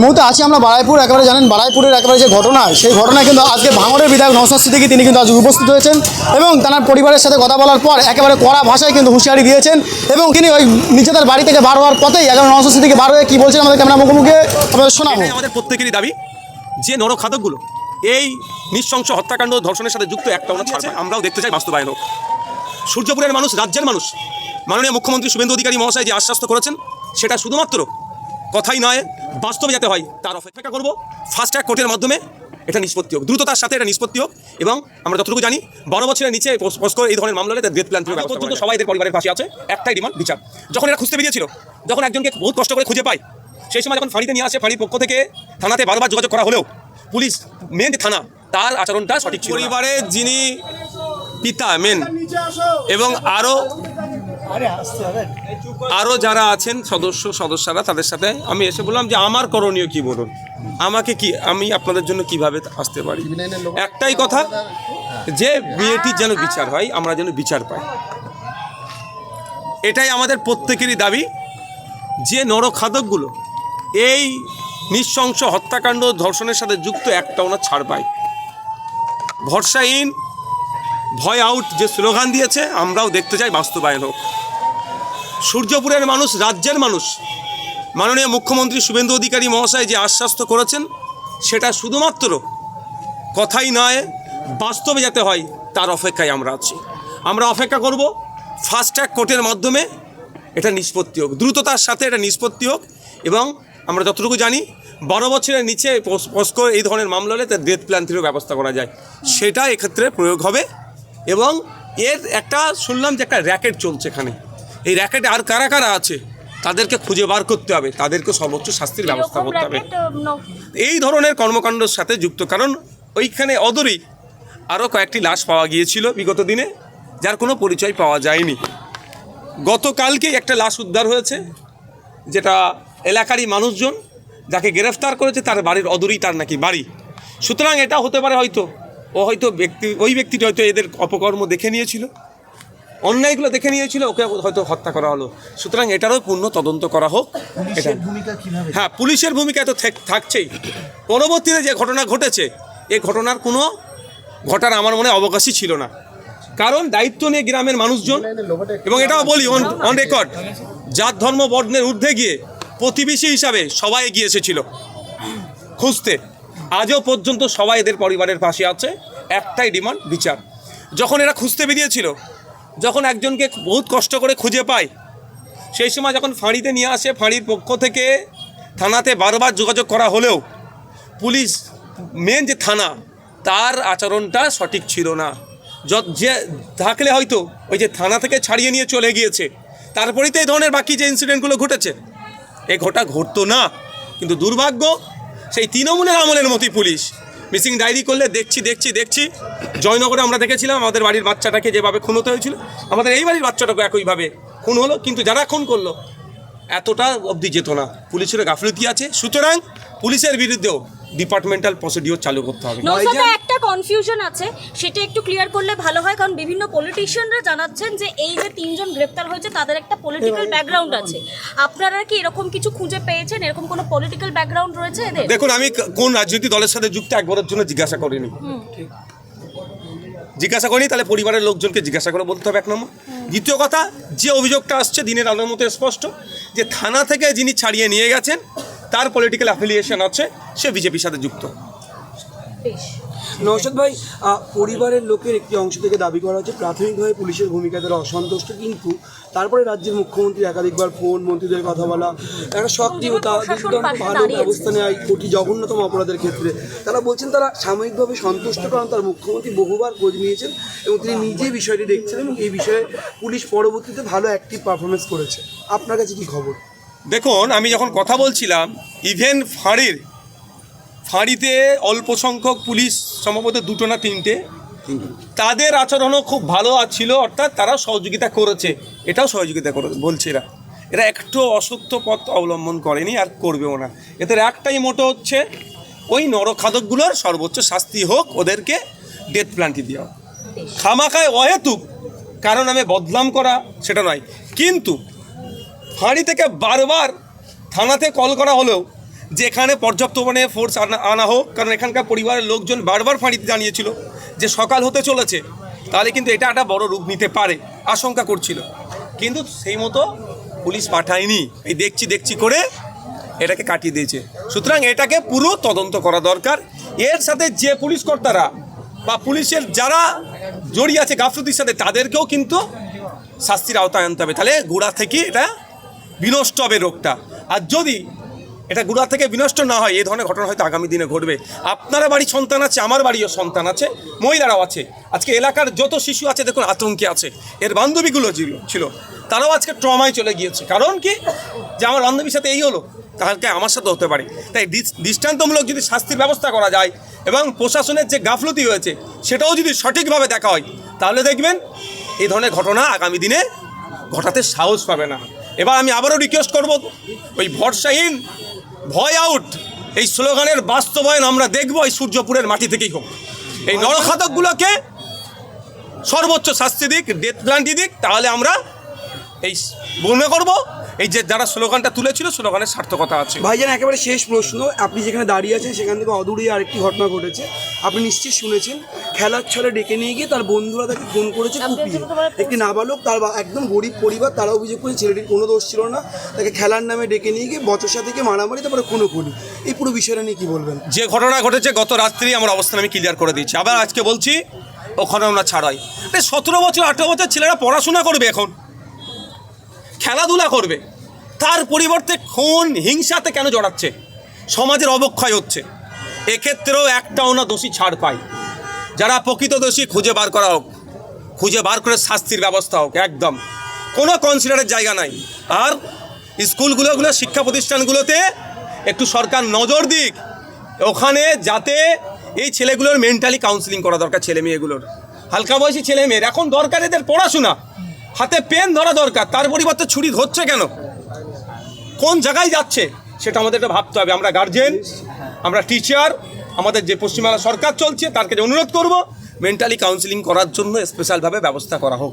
মুহূর্তে আছি আমরা বারাইপুর। একেবারে জানেন বারাইপুরের একেবারে যে ঘটনা, সেই ঘটনায় কিন্তু আজকে ভাঙড়ের বিধায়ক নওশাদ সিদ্দিকী তিনি কিন্তু আজ উপস্থিত হয়েছেন এবং তার পরিবারের সাথে কথা বলার পর একেবারে কড়া ভাষায় কিন্তু হুঁশিয়ারি দিয়েছেন এবং তিনি ওই নিজেদের বাড়ি থেকে বার হওয়ার পথেই একেবারে নওশাদ সিদ্দিকী বার হয়ে কী বলছেন আমাদের ক্যামেরা মুখোমুখি আপনাদের শোনাবো। আমাদের প্রত্যেকেরই দাবি যে নরখাদকগুলো এই নৃশংস হত্যাকাণ্ড ধর্ষণের সাথে যুক্ত একটা ছাড়বে, আমরাও দেখতে চাই বাস্তবায়ন হোক। সূর্যপুরের মানুষ, রাজ্যের মানুষ মাননীয় মুখ্যমন্ত্রী শুভেন্দু অধিকারী মহাশয় যে আশ্বাস করেছেন সেটা শুধুমাত্র কথাই নয়, বাস্তবে যাতে হয় তার অপেক্ষা করব। ফাস্ট ট্র্যাক কোর্টের মাধ্যমে এটা নিষ্পত্তি হোক, দ্রুততার সাথে এটা নিষ্পত্তি হোক এবং আমরা যতটুকু জানি 12 বছরের নিচে পোস্ট এই ধরনের মামলা হলে তার ডেথ প্ল্যান পর্যন্ত সবাই এদের পরিবারের পাশে আছে। একটাই ডিমান্ড, বিচার। যখন এরা খুঁজতে বেরিয়েছিল, যখন একজনকে বহুত কষ্ট করে খুঁজে পায়, সেই সময় যখন ফাঁড়িতে নিয়ে আসে, ফাঁড়ির পক্ষ থেকে থানাতে বারবার যোগাযোগ করা হলেও পুলিশ মেন থানা তার আচরণটা সঠিক ছিল। পরিবারের যিনি পিতা মেন এবং আরও যারা আছেন সদস্যরা, তাদের সাথে আমি এসে বললাম যে আমার করণীয় কি বলুন, আমাকে কি, আমি আপনাদের জন্য কিভাবে আসতে পারি। একটাই কথা, যে বিয়েটির যেন বিচার হয়, আমরা যেন বিচার পাই, এটাই আমাদের প্রত্যেকেরই দাবি। যে নরখাদকগুলো এই নৃশংস হত্যাকাণ্ড ধর্ষণের সাথে যুক্ত একটাও না ছাড় পায়। ভরসাহীন, ভয় আউট যে স্লোগান দিয়েছে, আমরাও দেখতে চাই বাস্তবায়ন হোক। সূর্যপুরের মানুষ, রাজ্যের মানুষ মাননীয় মুখ্যমন্ত্রী শুভেন্দু অধিকারী মহাশয় যে আশ্বাস করেছেন সেটা শুধুমাত্র কথাই নয়, বাস্তবে যাতে হয় তার অপেক্ষায় আমরা আছি। আমরা অপেক্ষা করব ফাস্ট ট্র্যাক কোর্টের মাধ্যমে এটা নিষ্পত্তি হোক, দ্রুততার সাথে এটা নিষ্পত্তি হোক এবং আমরা যতটুকু জানি 12 বছরের নিচে পোস্ট এই ধরনের মামলা হলে তার ডেথ প্ল্যান্টিরও ব্যবস্থা করা যায়, সেটা এক্ষেত্রে প্রয়োগ হবে। এবং এর একটা শুনলাম যে একটা র্যাকেট চলছে এখানে, এই র্যাকেটে আর কারা কারা আছে তাদেরকে খুঁজে বার করতে হবে, তাদেরকে সর্বোচ্চ শাস্তির ব্যবস্থা করতে হবে এই ধরনের কর্মকাণ্ডের সাথে যুক্ত। কারণ ওইখানে অদূরেই আরও কয়েকটি লাশ পাওয়া গিয়েছিল বিগত দিনে, যার কোনো পরিচয় পাওয়া যায়নি। গতকালকেই একটা লাশ উদ্ধার হয়েছে, যেটা এলাকারই মানুষজন যাকে গ্রেফতার করেছে তার বাড়ির অদূরেই তার নাকি বাড়ি। সুতরাং এটা হতে পারে হয়তো ওই ব্যক্তিটি হয়তো এদের অপকর্ম দেখে নিয়েছিল, অন্যায়গুলো দেখে নিয়েছিল, ওকে হয়তো হত্যা করা হলো। সুতরাং এটারও পূর্ণ তদন্ত করা হোক। হ্যাঁ, পুলিশের ভূমিকা তো থাকছেই। পরবর্তীতে যে ঘটনা ঘটেছে, এই ঘটনার কোনো ঘটার আমার মনে অবকাশই ছিল না, কারণ দায়িত্ব নিয়ে গ্রামের মানুষজন, এবং এটাও বলি অন রেকর্ড, জাত ধর্ম বর্ণের ঊর্ধ্বে গিয়ে প্রতিবেশী হিসাবে সবাই এগিয়ে এসেছিল খুঁজতে। আজও পর্যন্ত সবাই এদের পরিবারের পাশে আছে। একটাই ডিমান্ড, বিচার। যখন এরা খুঁজতে বেরিয়েছিল, যখন একজনকে বহুত কষ্ট করে খুঁজে পায়, সেই সময় যখন ফাঁড়িতে নিয়ে আসে, ফাঁড়ির পক্ষ থেকে থানাতে বারবার যোগাযোগ করা হলেও পুলিশ মেন যে থানা তার আচরণটা সঠিক ছিল না। যে থাকলে হয়তো ওই যে থানা থেকে ছাড়িয়ে নিয়ে চলে গিয়েছে, তারপরেই তো এই ধরনের বাকি যে ইনসিডেন্টগুলো ঘটেছে, এই ঘটতো না। কিন্তু দুর্ভাগ্য, সেই তৃণমূলের আমলের মতোই পুলিশ মিসিং ডায়েরি করলে দেখছি জয়নগরে আমরা দেখেছিলাম আমাদের বাড়ির বাচ্চাটাকে যেভাবে খুন হতে হয়েছিল, আমাদের এই বাড়ির বাচ্চাটাকে একইভাবে খুন হলো। কিন্তু যারা খুন করলো এতটা অবধি যেত না, পুলিশের গাফলতি আছে। সুতরাং পুলিশের বিরুদ্ধেও ডিপার্টমেন্টাল প্রসিডিওর চালু করতে হবে। একটা কনফিউশন আছে, সেটা একটু ক্লিয়ার করলে ভালো হয়, কারণ বিভিন্ন পলিটিশিয়ানরা জানাচ্ছেন যে এই যে 3 জন গ্রেফতার হয়েছে তাদের একটা পলিটিক্যাল ব্যাকগ্রাউন্ড আছে। আপনারা কি এরকম কিছু খুঁজে পেয়েছেন? এরকম কোনো পলিটিক্যাল ব্যাকগ্রাউন্ড রয়েছে এদের? দেখুন, আমি কোন রাজনৈতিক দলের সাথে যুক্ত একবারের জন্য জিজ্ঞাসা করিনি, তাহলে পরিবারের লোকজনকে জিজ্ঞাসা করে বলতে হবে, এক নম্বর। দ্বিতীয় কথা, যে অভিযোগটা আসছে দিনের আলোর মতো স্পষ্ট, যে থানা থেকে যিনি ছাড়িয়ে নিয়ে গেছেন তার পলিটিক্যাল অ্যাফিলিয়েশন আছে, সে বিজেপির সাথে যুক্ত। নওশাদ ভাই, পরিবারের লোকের একটি অংশ থেকে দাবি করা হচ্ছে প্রাথমিকভাবে পুলিশের ভূমিকা তারা অসন্তুষ্ট, কিন্তু তারপরে রাজ্যের মুখ্যমন্ত্রী একাধিকবার ফোন, মন্ত্রীদের কথা বলা, একটা সক্রিয়তা, ভালো ব্যবস্থা নেয় কোটি জঘন্যতম অপরাধের ক্ষেত্রে। তারা বলছেন তারা সাময়িকভাবে সন্তুষ্ট, কারণ তার মুখ্যমন্ত্রী বহুবার খোঁজ নিয়েছেন এবং তিনি নিজে বিষয়টি দেখছেন এবং এই বিষয়ে পুলিশ পরবর্তীতে ভালো অ্যাক্টিভ পারফরমেন্স করেছে। আপনার কাছে কী খবর? দেখুন, আমি যখন কথা বলছিলাম, ইভেন ফাঁড়িতে অল্প সংখ্যক পুলিশ, সম্ভবত 2 না 3টে, তাদের আচরণও খুব ভালো ছিল, অর্থাৎ তারা সহযোগিতা করেছে, এটাও সহযোগিতা করে বলছে। এরা একটু অসত্য পথ অবলম্বন করেনি আর করবেও না। এদের একটাই মোটো হচ্ছে ওই নরখাদকগুলোর সর্বোচ্চ শাস্তি হোক, ওদেরকে ডেথ প্ল্যান্টি দেওয়া। খামাখায় অহেতুক কারণ আমি বদনাম করা সেটা নয়, কিন্তু ফাঁড়ি থেকে বারবার থানাতে কল করা হলেও যে এখানে পর্যাপ্ত মানে ফোর্স আনা হোক, কারণ এখানকার পরিবারের লোকজন বারবার ফাঁড়িতে জানিয়েছিল যে সকাল হতে চলেছে, তাহলে কিন্তু এটা একটা বড় রূপ নিতে পারে, আশঙ্কা করছিল। কিন্তু সেই মতো পুলিশ পাঠায়নি, এই দেখছি করে এটাকে কাটিয়ে দিয়েছে। সুতরাং এটাকে পুরো তদন্ত করা দরকার। এর সাথে যে পুলিশ কর্তারা বা পুলিশের যারা জড়িয়ে আছে গাফলতির সাথে, তাদেরকেও কিন্তু শাস্তির আওতায় আনতে হবে। তাহলে গোড়া থেকে এটা বিনষ্ট হবে রোগটা। আর যদি এটা গোড়া থেকে বিনষ্ট না হয়, এই ধরনের ঘটনা হয়তো আগামী দিনে ঘটবে। আপনারা বাড়ির সন্তান আছে, আমার বাড়িও সন্তান আছে, মহিলারাও আছে। আজকে এলাকার যত শিশু আছে দেখুন আতঙ্কে আছে। এর বান্ধবীগুলো ছিল তারাও আজকে ট্রমায় চলে গিয়েছে। কারণ কি, যে আমার বান্ধবীর সাথে এই হলো, তাহলে আমার সাথে হতে পারে। তাই দৃষ্টান্তমূলক যদি শাস্তির ব্যবস্থা করা যায় এবং প্রশাসনের যে গাফলতি হয়েছে সেটাও যদি সঠিকভাবে দেখা হয়, তাহলে দেখবেন এই ধরনের ঘটনা আগামী দিনে ঘটাতে সাহস পাবে না। এবার আমি আবারও রিকোয়েস্ট করব, ওই ভরসাহীন ভয় আউট এই স্লোগানের বাস্তবায়ন আমরা দেখব এই সূর্যপুরের মাটি থেকেই হোক। এই নরখাদকগুলোকে সর্বোচ্চ শাস্তি দিক, ডেথ প্ল্যান্টি দিক, তাহলে আমরা এই মনে করব এই যে যারা স্লোগানটা তুলেছিল স্লোগানের সার্থকতা আছে। ভাইজান, একেবারে শেষ প্রশ্ন, আপনি যেখানে দাঁড়িয়ে আছেন সেখান থেকে অদূরেই আরেকটি ঘটনা ঘটেছে, আপনি নিশ্চয়ই শুনেছেন। খেলার ছলে ডেকে নিয়ে গিয়ে তার বন্ধুরা তাকে ফোন করেছে কুপিয়ে। একটি নাবালক, তার একদম গরিব পরিবার, তারা অভিযোগ করে ছেলেটির কোনো দোষ ছিল না, তাকে খেলার নামে ডেকে নিয়ে গিয়ে বচসা থেকে মারামারি, তারপরে খুনোখুনি। এই পুরো বিষয়টা নিয়ে কী বলবেন? যে ঘটনা ঘটেছে গত রাত্রি আমার অবস্থান আমি ক্লিয়ার করে দিচ্ছি, আবার আজকে বলছি ওখানে আমরা ছাড়াই। 17 বছর 18 বছর ছেলেরা পড়াশোনা করবে, এখন খেলাধুলা করবে, তার পরিবর্তে খুন হিংসাতে কেন জড়াচ্ছে? সমাজের অবক্ষয় হচ্ছে। এক্ষেত্রেও একটাও না দোষী ছাড় পায়। যারা প্রকৃত দোষী খুঁজে বার করা হোক, খুঁজে বার করে শাস্তির ব্যবস্থা হোক, একদম কোনো কনসিডারের জায়গা নাই। আর স্কুলগুলো শিক্ষা প্রতিষ্ঠানগুলোতে একটু সরকার নজর দিক, ওখানে যাতে এই ছেলেগুলোর মেন্টালি কাউন্সিলিং করা দরকার। ছেলে মেয়েগুলোর, হালকা বয়সী ছেলে মেয়ের এখন দরকার এদের পড়াশোনা, হাতে পেন ধরা দরকার, তার পরিবর্তে ছুরি ধরছে কেন? কোন জায়গায় যাচ্ছে সেটা আমাদের এটা ভাবতে হবে। আমরা গার্জেন, আমরা টিচার, আমাদের যে পশ্চিমবাংলা সরকার চলছে তার কাছে অনুরোধ করব মেন্টালি কাউন্সিলিং করার জন্য স্পেশালভাবে ব্যবস্থা করা হোক।